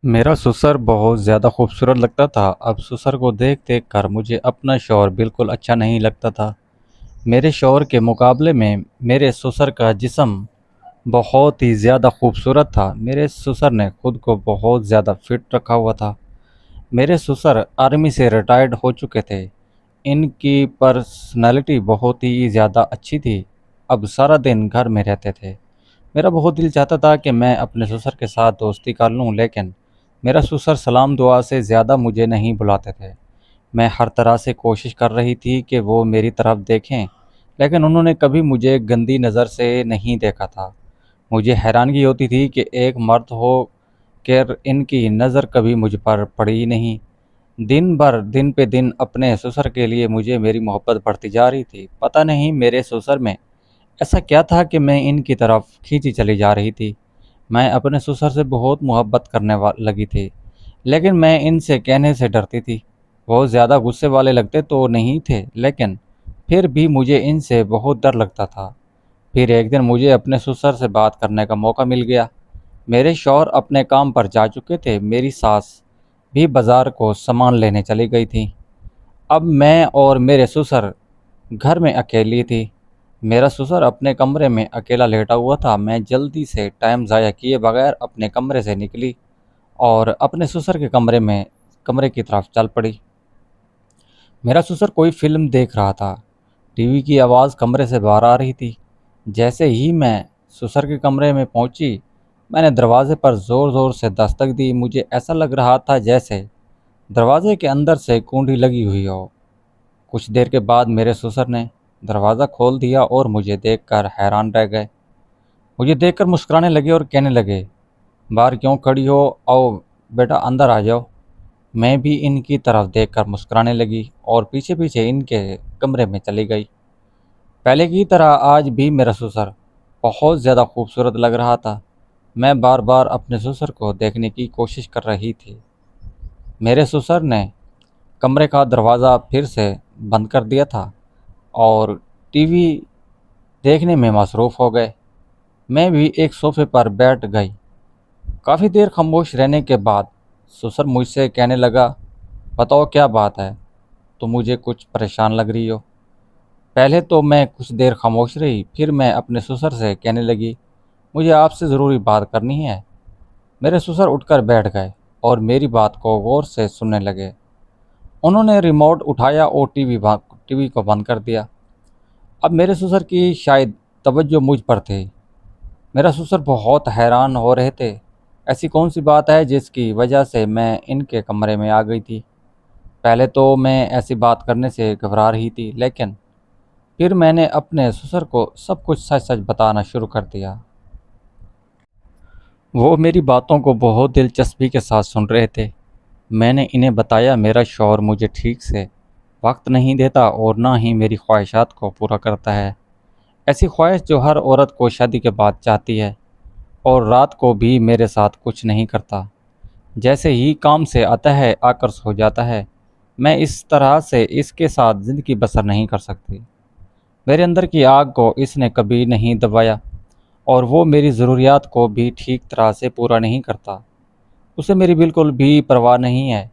میرا سسر بہت زیادہ خوبصورت لگتا تھا۔ اب سسر کو دیکھ دیکھ کر مجھے اپنا شوہر بالکل اچھا نہیں لگتا تھا۔ میرے شوہر کے مقابلے میں میرے سسر کا جسم بہت ہی زیادہ خوبصورت تھا۔ میرے سسر نے خود کو بہت زیادہ فٹ رکھا ہوا تھا۔ میرے سسر آرمی سے ریٹائرڈ ہو چکے تھے۔ ان کی پرسنالٹی بہت ہی زیادہ اچھی تھی۔ اب سارا دن گھر میں رہتے تھے۔ میرا بہت دل چاہتا تھا کہ میں اپنے سسر کے ساتھ دوستی کر لوں، لیکن میرا سسر سلام دعا سے زیادہ مجھے نہیں بلاتے تھے۔ میں ہر طرح سے کوشش کر رہی تھی کہ وہ میری طرف دیکھیں، لیکن انہوں نے کبھی مجھے گندی نظر سے نہیں دیکھا تھا۔ مجھے حیرانگی ہوتی تھی کہ ایک مرد ہو کر ان کی نظر کبھی مجھ پر پڑی نہیں۔ دن پہ دن اپنے سسر کے لیے مجھے میری محبت بڑھتی جا رہی تھی۔ پتہ نہیں میرے سسر میں ایسا کیا تھا کہ میں ان کی طرف کھینچی چلی جا رہی تھی۔ میں اپنے سسر سے بہت محبت کرنے لگی تھی، لیکن میں ان سے کہنے سے ڈرتی تھی۔ بہت زیادہ غصے والے لگتے تو نہیں تھے، لیکن پھر بھی مجھے ان سے بہت ڈر لگتا تھا۔ پھر ایک دن مجھے اپنے سسر سے بات کرنے کا موقع مل گیا۔ میرے شوہر اپنے کام پر جا چکے تھے، میری ساس بھی بازار کو سامان لینے چلی گئی تھی۔ اب میں اور میرے سسر گھر میں اکیلی تھی۔ میرا سسر اپنے کمرے میں اکیلا لیٹا ہوا تھا۔ میں جلدی سے ٹائم ضائع کیے بغیر اپنے کمرے سے نکلی اور اپنے سسر کے کمرے کی طرف چل پڑی۔ میرا سسر کوئی فلم دیکھ رہا تھا۔ ٹی وی کی آواز کمرے سے باہر آ رہی تھی۔ جیسے ہی میں سسر کے کمرے میں پہنچی، میں نے دروازے پر زور زور سے دستک دی۔ مجھے ایسا لگ رہا تھا جیسے دروازے کے اندر سے کنڈی لگی ہوئی ہو۔ کچھ دیر کے بعد میرے سسر نے دروازہ کھول دیا اور مجھے دیکھ کر حیران رہ گئے۔ مجھے دیکھ کر مسکرانے لگے اور کہنے لگے، باہر کیوں کھڑی ہو؟ آؤ بیٹا اندر آ جاؤ۔ میں بھی ان کی طرف دیکھ کر مسکرانے لگی اور پیچھے پیچھے ان کے کمرے میں چلی گئی۔ پہلے کی طرح آج بھی میرا سسر بہت زیادہ خوبصورت لگ رہا تھا۔ میں بار بار اپنے سسر کو دیکھنے کی کوشش کر رہی تھی۔ میرے سسر نے کمرے کا دروازہ پھر سے بند کر دیا تھا اور ٹی وی دیکھنے میں مصروف ہو گئے۔ میں بھی ایک صوفے پر بیٹھ گئی۔ کافی دیر خاموش رہنے کے بعد سسر مجھ سے کہنے لگا، بتاؤ کیا بات ہے؟ تو مجھے کچھ پریشان لگ رہی ہو۔ پہلے تو میں کچھ دیر خاموش رہی، پھر میں اپنے سسر سے کہنے لگی، مجھے آپ سے ضروری بات کرنی ہے۔ میرے سسر اٹھ کر بیٹھ گئے اور میری بات کو غور سے سننے لگے۔ انہوں نے ریموٹ اٹھایا اور ٹی وی کو بند کر دیا۔ اب میرے سسر کی شاید توجہ مجھ پر تھی۔ میرا سسر بہت حیران ہو رہے تھے۔ ایسی کون سی بات ہے جس کی وجہ سے میں ان کے کمرے میں آ گئی تھی؟ پہلے تو میں ایسی بات کرنے سے گھبرا رہی تھی، لیکن پھر میں نے اپنے سسر کو سب کچھ سچ سچ بتانا شروع کر دیا۔ وہ میری باتوں کو بہت دلچسپی کے ساتھ سن رہے تھے۔ میں نے انہیں بتایا میرا شوہر مجھے ٹھیک سے وقت نہیں دیتا اور نہ ہی میری خواہشات کو پورا کرتا ہے۔ ایسی خواہش جو ہر عورت کو شادی کے بعد چاہتی ہے، اور رات کو بھی میرے ساتھ کچھ نہیں کرتا۔ جیسے ہی کام سے آتا ہے آ کر سو جاتا ہے۔ میں اس طرح سے اس کے ساتھ زندگی بسر نہیں کر سکتی۔ میرے اندر کی آگ کو اس نے کبھی نہیں دبایا اور وہ میری ضروریات کو بھی ٹھیک طرح سے پورا نہیں کرتا۔ اسے میری بالکل بھی پرواہ نہیں ہے۔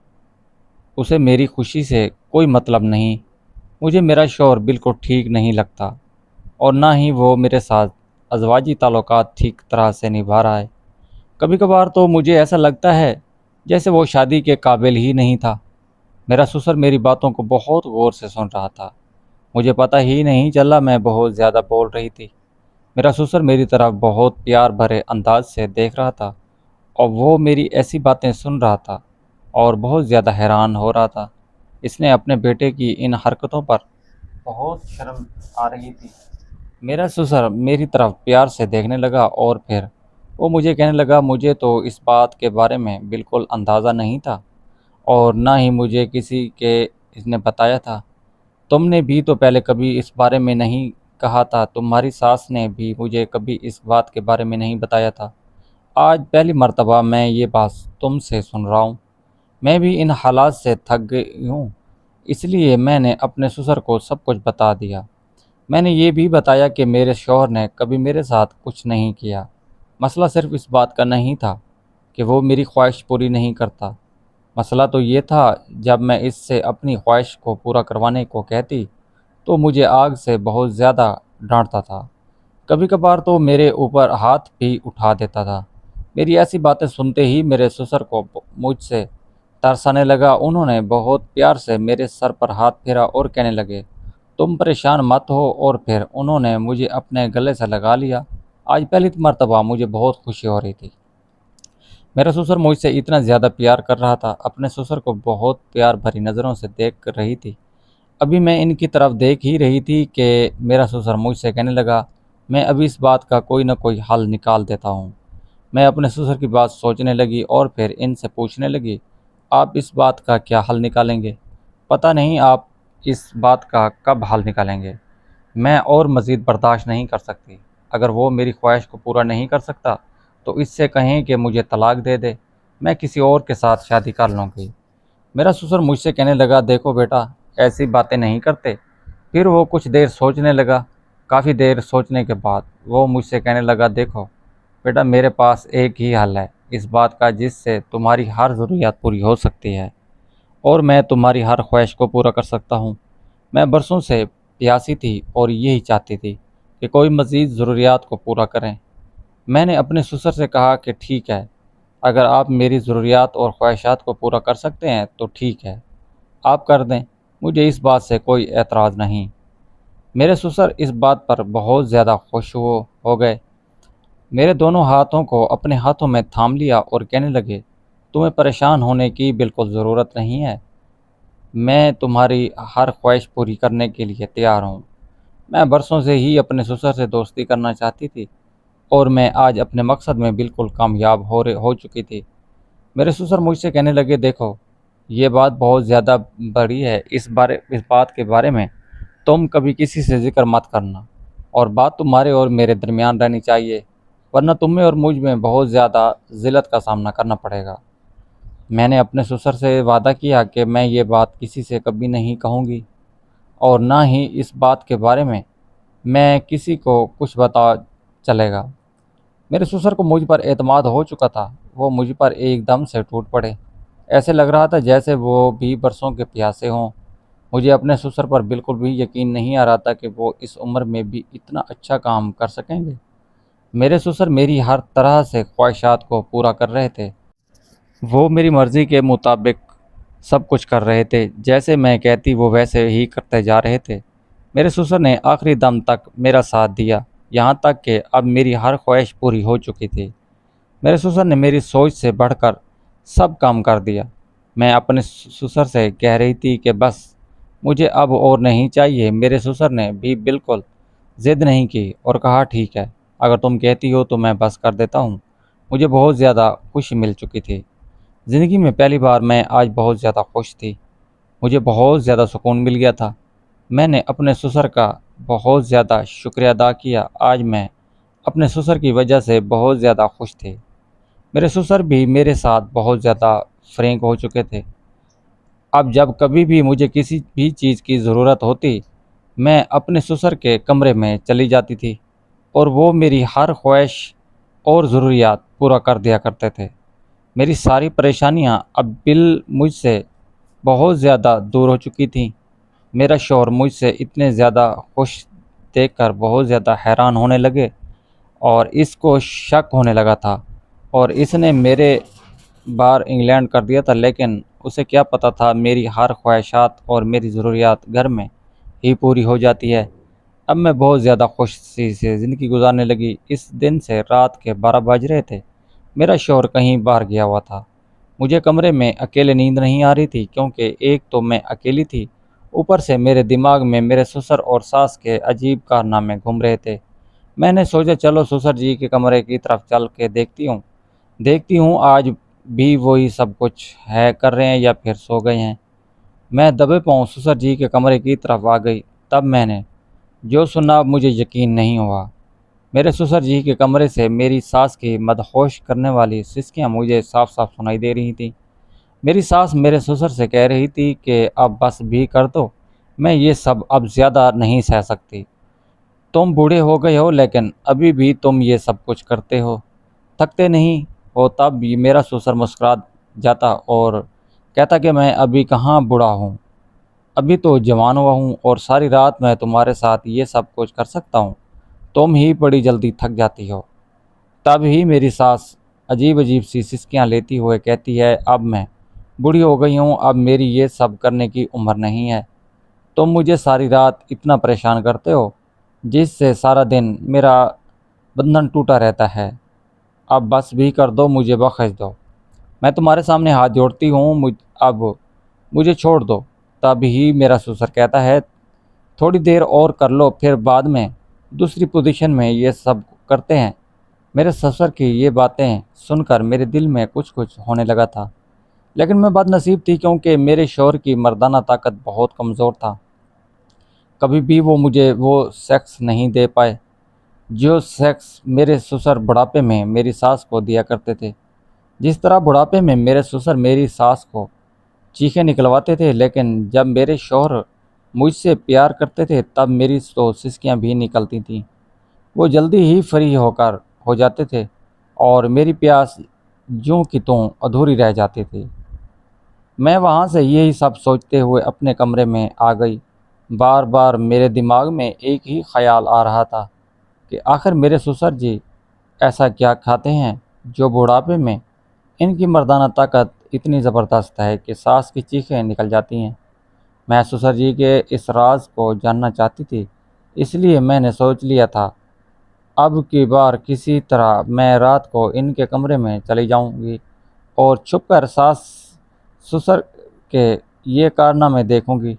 اسے میری خوشی سے کوئی مطلب نہیں۔ مجھے میرا شوہر بالکل ٹھیک نہیں لگتا اور نہ ہی وہ میرے ساتھ ازواجی تعلقات ٹھیک طرح سے نبھا رہا ہے۔ کبھی کبھار تو مجھے ایسا لگتا ہے جیسے وہ شادی کے قابل ہی نہیں تھا۔ میرا سسر میری باتوں کو بہت غور سے سن رہا تھا۔ مجھے پتہ ہی نہیں چلا میں بہت زیادہ بول رہی تھی۔ میرا سسر میری طرف بہت پیار بھرے انداز سے دیکھ رہا تھا اور وہ میری ایسی باتیں سن رہا تھا اور بہت زیادہ حیران ہو رہا تھا۔ اس نے اپنے بیٹے کی ان حرکتوں پر بہت شرم آ رہی تھی۔ میرا سسر میری طرف پیار سے دیکھنے لگا اور پھر وہ مجھے کہنے لگا، مجھے تو اس بات کے بارے میں بالکل اندازہ نہیں تھا اور نہ ہی مجھے کسی کے اس نے بتایا تھا۔ تم نے بھی تو پہلے کبھی اس بارے میں نہیں کہا تھا۔ تمہاری ساس نے بھی مجھے کبھی اس بات کے بارے میں نہیں بتایا تھا۔ آج پہلی مرتبہ میں یہ بات تم سے سن رہا ہوں۔ میں بھی ان حالات سے تھک گئی ہوں، اس لیے میں نے اپنے سسر کو سب کچھ بتا دیا۔ میں نے یہ بھی بتایا کہ میرے شوہر نے کبھی میرے ساتھ کچھ نہیں کیا۔ مسئلہ صرف اس بات کا نہیں تھا کہ وہ میری خواہش پوری نہیں کرتا۔ مسئلہ تو یہ تھا، جب میں اس سے اپنی خواہش کو پورا کروانے کو کہتی تو مجھے آگ سے بہت زیادہ ڈانٹتا تھا۔ کبھی کبھار تو میرے اوپر ہاتھ بھی اٹھا دیتا تھا۔ میری ایسی باتیں سنتے ہی میرے سسر کو مجھ سے ترس آنے لگا۔ انہوں نے بہت پیار سے میرے سر پر ہاتھ پھیرا اور کہنے لگے، تم پریشان مت ہو، اور پھر انہوں نے مجھے اپنے گلے سے لگا لیا۔ آج پہلی مرتبہ مجھے بہت خوشی ہو رہی تھی۔ میرا سسر مجھ سے اتنا زیادہ پیار کر رہا تھا۔ اپنے سسر کو بہت پیار بھری نظروں سے دیکھ رہی تھی۔ ابھی میں ان کی طرف دیکھ ہی رہی تھی کہ میرا سسر مجھ سے کہنے لگا، میں ابھی اس بات کا کوئی نہ کوئی حل نکال دیتا ہوں۔ میں اپنے سسر کی بات سوچنے لگی اور پھر ان سے پوچھنے لگی، آپ اس بات کا کیا حل نکالیں گے؟ پتہ نہیں آپ اس بات کا کب حل نکالیں گے۔ میں اور مزید برداشت نہیں کر سکتی۔ اگر وہ میری خواہش کو پورا نہیں کر سکتا تو اس سے کہیں کہ مجھے طلاق دے دے، میں کسی اور کے ساتھ شادی کر لوں گی۔ میرا سسر مجھ سے کہنے لگا، دیکھو بیٹا، ایسی باتیں نہیں کرتے۔ پھر وہ کچھ دیر سوچنے لگا۔ کافی دیر سوچنے کے بعد وہ مجھ سے کہنے لگا، دیکھو بیٹا، میرے پاس ایک ہی حل ہے اس بات کا جس سے تمہاری ہر ضروریات پوری ہو سکتی ہے، اور میں تمہاری ہر خواہش کو پورا کر سکتا ہوں۔ میں برسوں سے پیاسی تھی اور یہی چاہتی تھی کہ کوئی مزید ضروریات کو پورا کریں۔ میں نے اپنے سسر سے کہا کہ ٹھیک ہے، اگر آپ میری ضروریات اور خواہشات کو پورا کر سکتے ہیں تو ٹھیک ہے، آپ کر دیں، مجھے اس بات سے کوئی اعتراض نہیں۔ میرے سسر اس بات پر بہت زیادہ خوش ہو گئے۔ میرے دونوں ہاتھوں کو اپنے ہاتھوں میں تھام لیا اور کہنے لگے، تمہیں پریشان ہونے کی بالکل ضرورت نہیں ہے، میں تمہاری ہر خواہش پوری کرنے کے لیے تیار ہوں۔ میں برسوں سے ہی اپنے سسر سے دوستی کرنا چاہتی تھی، اور میں آج اپنے مقصد میں بالکل کامیاب ہو چکی تھی۔ میرے سسر مجھ سے کہنے لگے، دیکھو یہ بات بہت زیادہ بڑی ہے، اس بات کے بارے میں تم کبھی کسی سے ذکر مت کرنا، اور بات تمہارے اور میرے درمیان رہنی چاہیے، ورنہ تمہیں اور مجھ میں بہت زیادہ ذلت کا سامنا کرنا پڑے گا۔ میں نے اپنے سسر سے وعدہ کیا کہ میں یہ بات کسی سے کبھی نہیں کہوں گی، اور نہ ہی اس بات کے بارے میں کسی کو کچھ بتا چلے گا۔ میرے سسر کو مجھ پر اعتماد ہو چکا تھا۔ وہ مجھ پر ایک دم سے ٹوٹ پڑے۔ ایسے لگ رہا تھا جیسے وہ بھی برسوں کے پیاسے ہوں۔ مجھے اپنے سسر پر بالکل بھی یقین نہیں آ رہا تھا کہ وہ اس عمر میں بھی اتنا اچھا کام کر سکیں گے۔ میرے سسر میری ہر طرح سے خواہشات کو پورا کر رہے تھے۔ وہ میری مرضی کے مطابق سب کچھ کر رہے تھے، جیسے میں کہتی وہ ویسے ہی کرتے جا رہے تھے۔ میرے سسر نے آخری دم تک میرا ساتھ دیا، یہاں تک کہ اب میری ہر خواہش پوری ہو چکی تھی۔ میرے سسر نے میری سوچ سے بڑھ کر سب کام کر دیا۔ میں اپنے سسر سے کہہ رہی تھی کہ بس مجھے اب اور نہیں چاہیے۔ میرے سسر نے بھی بالکل ضد نہیں کی اور کہا، ٹھیک ہے، اگر تم کہتی ہو تو میں بس کر دیتا ہوں۔ مجھے بہت زیادہ خوشی مل چکی تھی۔ زندگی میں پہلی بار میں آج بہت زیادہ خوش تھی۔ مجھے بہت زیادہ سکون مل گیا تھا۔ میں نے اپنے سسر کا بہت زیادہ شکریہ ادا کیا۔ آج میں اپنے سسر کی وجہ سے بہت زیادہ خوش تھی۔ میرے سسر بھی میرے ساتھ بہت زیادہ فرینک ہو چکے تھے۔ اب جب کبھی بھی مجھے کسی بھی چیز کی ضرورت ہوتی، میں اپنے سسر کے کمرے میں چلی جاتی تھی، اور وہ میری ہر خواہش اور ضروریات پورا کر دیا کرتے تھے۔ میری ساری پریشانیاں اب مجھ سے بہت زیادہ دور ہو چکی تھیں۔ میرا شوہر مجھ سے اتنے زیادہ خوش دیکھ کر بہت زیادہ حیران ہونے لگے، اور اس کو شک ہونے لگا تھا، اور اس نے میرے بار انگلینڈ کر دیا تھا، لیکن اسے کیا پتہ تھا میری ہر خواہشات اور میری ضروریات گھر میں ہی پوری ہو جاتی ہے۔ اب میں بہت زیادہ خوشی سے زندگی گزارنے لگی۔ اس دن سے رات کے 12 بج رہے تھے۔ میرا شوہر کہیں باہر گیا ہوا تھا۔ مجھے کمرے میں اکیلے نیند نہیں آ رہی تھی، کیونکہ ایک تو میں اکیلی تھی، اوپر سے میرے دماغ میں میرے سسر اور ساس کے عجیب کارنامے گھوم رہے تھے۔ میں نے سوچا چلو سسر جی کے کمرے کی طرف چل کے دیکھتی ہوں آج بھی وہی سب کچھ ہے کر رہے ہیں یا پھر سو گئے ہیں۔ میں دبے پاؤں سسر جی کے کمرے کی طرف آ گئی۔ تب میں نے جو سنا مجھے یقین نہیں ہوا۔ میرے سسر جی کے کمرے سے میری ساس کی مدہوش کرنے والی سسکیاں مجھے صاف صاف سنائی دے رہی تھیں۔ میری ساس میرے سسر سے کہہ رہی تھی کہ اب بس بھی کر دو، میں یہ سب اب زیادہ نہیں سہ سکتی۔ تم بوڑھے ہو گئے ہو لیکن ابھی بھی تم یہ سب کچھ کرتے ہو، تھکتے نہیں۔ ہو تب یہ میرا سسر مسکرا جاتا اور کہتا کہ میں ابھی کہاں بوڑھا ہوں، ابھی تو جوان ہوا ہوں اور ساری رات میں تمہارے ساتھ یہ سب کچھ کر سکتا ہوں، تم ہی بڑی جلدی تھک جاتی ہو۔ تب ہی میری ساس عجیب عجیب سی سسکیاں لیتی ہوئے کہتی ہے، اب میں بوڑھی ہو گئی ہوں، اب میری یہ سب کرنے کی عمر نہیں ہے، تم مجھے ساری رات اتنا پریشان کرتے ہو جس سے سارا دن میرا بندھن ٹوٹا رہتا ہے، اب بس بھی کر دو، مجھے بخش دو، میں تمہارے سامنے ہاتھ جوڑتی ہوں، اب مجھے چھوڑ دو۔ تب ہی میرا سسر کہتا ہے، تھوڑی دیر اور کر لو، پھر بعد میں دوسری پوزیشن میں یہ سب کرتے ہیں۔ میرے سسر کی یہ باتیں سن کر میرے دل میں کچھ ہونے لگا تھا، لیکن میں بد نصیب تھی کیونکہ میرے شوہر کی مردانہ طاقت بہت کمزور تھا، کبھی بھی وہ مجھے وہ سیکس نہیں دے پائے جو سیکس میرے سسر بڑھاپے میں میری ساس کو دیا کرتے تھے۔ جس طرح بڑھاپے میں میرے سسر میری ساس کو چیخیں نکلواتے تھے، لیکن جب میرے شوہر مجھ سے پیار کرتے تھے تب میری تو سسکیاں بھی نکلتی تھیں، وہ جلدی ہی فری ہو جاتے تھے اور میری پیاس جوں کی توں ادھوری رہ جاتی تھی۔ میں وہاں سے یہی سب سوچتے ہوئے اپنے کمرے میں آ گئی۔ بار بار میرے دماغ میں ایک ہی خیال آ رہا تھا کہ آخر میرے سسر جی ایسا کیا کھاتے ہیں جو بڑھاپے میں ان کی مردانہ طاقت اتنی زبردست ہے کہ ساس کی چیخیں نکل جاتی ہیں۔ میں سسر جی کے اس راز کو جاننا چاہتی تھی، اس لیے میں نے سوچ لیا تھا اب کی بار کسی طرح میں رات کو ان کے کمرے میں چلی جاؤں گی اور چھپ کر ساس سسر کے یہ کارنامے دیکھوں گی،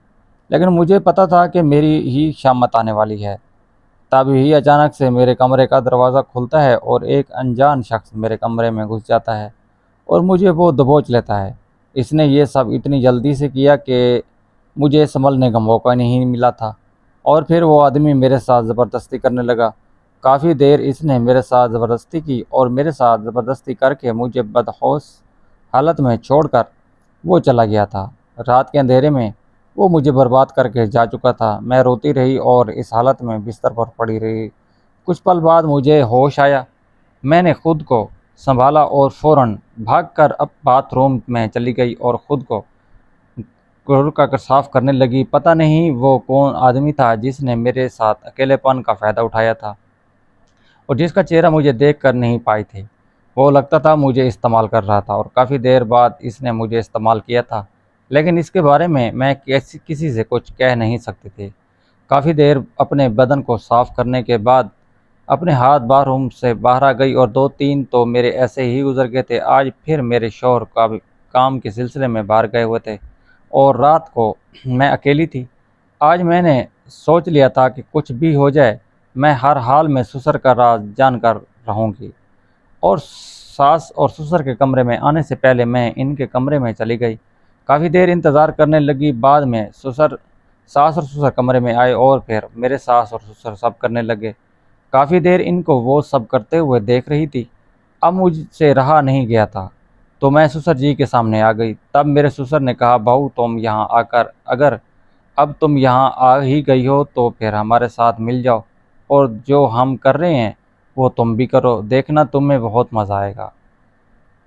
لیکن مجھے پتہ تھا کہ میری ہی شامت آنے والی ہے۔ تب ہی اچانک سے میرے کمرے کا دروازہ کھلتا ہے اور ایک انجان شخص میرے کمرے میں گھس جاتا ہے اور مجھے وہ دبوچ لیتا ہے۔ اس نے یہ سب اتنی جلدی سے کیا کہ مجھے سنبھلنے کا موقع نہیں ملا تھا، اور پھر وہ آدمی میرے ساتھ زبردستی کرنے لگا۔ کافی دیر اس نے میرے ساتھ زبردستی کی اور میرے ساتھ زبردستی کر کے مجھے بدحوش حالت میں چھوڑ کر وہ چلا گیا تھا۔ رات کے اندھیرے میں وہ مجھے برباد کر کے جا چکا تھا۔ میں روتی رہی اور اس حالت میں بستر پر پڑی رہی۔ کچھ پل بعد مجھے ہوش آیا، میں نے خود کو سنبھالا اور فوراً بھاگ کر اب باتھ روم میں چلی گئی اور خود کو صاف کرنے لگی۔ پتہ نہیں وہ کون آدمی تھا جس نے میرے ساتھ اکیلے پن کا فائدہ اٹھایا تھا اور جس کا چہرہ مجھے دیکھ کر نہیں پائی تھی۔ وہ لگتا تھا مجھے استعمال کر رہا تھا اور کافی دیر بعد اس نے مجھے استعمال کیا تھا، لیکن اس کے بارے میں کسی سے کچھ کہہ نہیں سکتی تھی۔ کافی دیر اپنے بدن کو صاف کرنے کے بعد اپنے ہاتھ باتھ روم سے باہر آ گئی اور 2-3 تو میرے ایسے ہی گزر گئے تھے۔ آج پھر میرے شوہر کام کے سلسلے میں باہر گئے ہوئے تھے اور رات کو میں اکیلی تھی۔ آج میں نے سوچ لیا تھا کہ کچھ بھی ہو جائے میں ہر حال میں سسر کا راز جان کر رہوں گی، اور ساس اور سسر کے کمرے میں آنے سے پہلے میں ان کے کمرے میں چلی گئی۔ کافی دیر انتظار کرنے لگی، بعد میں ساس اور سسر کمرے میں آئے اور پھر میرے ساس اور سسر سب کرنے لگے۔ کافی دیر ان کو وہ سب کرتے ہوئے دیکھ رہی تھی، اب مجھ سے رہا نہیں گیا تھا تو میں سسر جی کے سامنے آ گئی۔ تب میرے سسر نے کہا، بہو تم یہاں آ کر اگر اب تم یہاں آ ہی گئی ہو تو پھر ہمارے ساتھ مل جاؤ اور جو ہم کر رہے ہیں وہ تم بھی کرو، دیکھنا تمہیں بہت مزہ آئے گا۔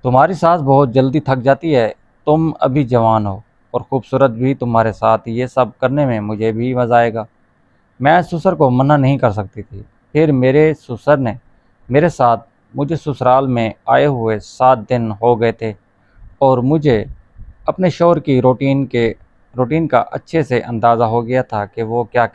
تمہاری ساس بہت جلدی تھک جاتی ہے، تم ابھی جوان ہو اور خوبصورت بھی، تمہارے ساتھ یہ سب کرنے میں مجھے بھی مزہ آئے گا۔ میں سسر کو منع نہیں کر سکتی تھی۔ پھر میرے سسر نے میرے ساتھ مجھے سسرال میں آئے ہوئے 7 دن ہو گئے تھے اور مجھے اپنے شوہر کی روٹین کا اچھے سے اندازہ ہو گیا تھا کہ وہ کیا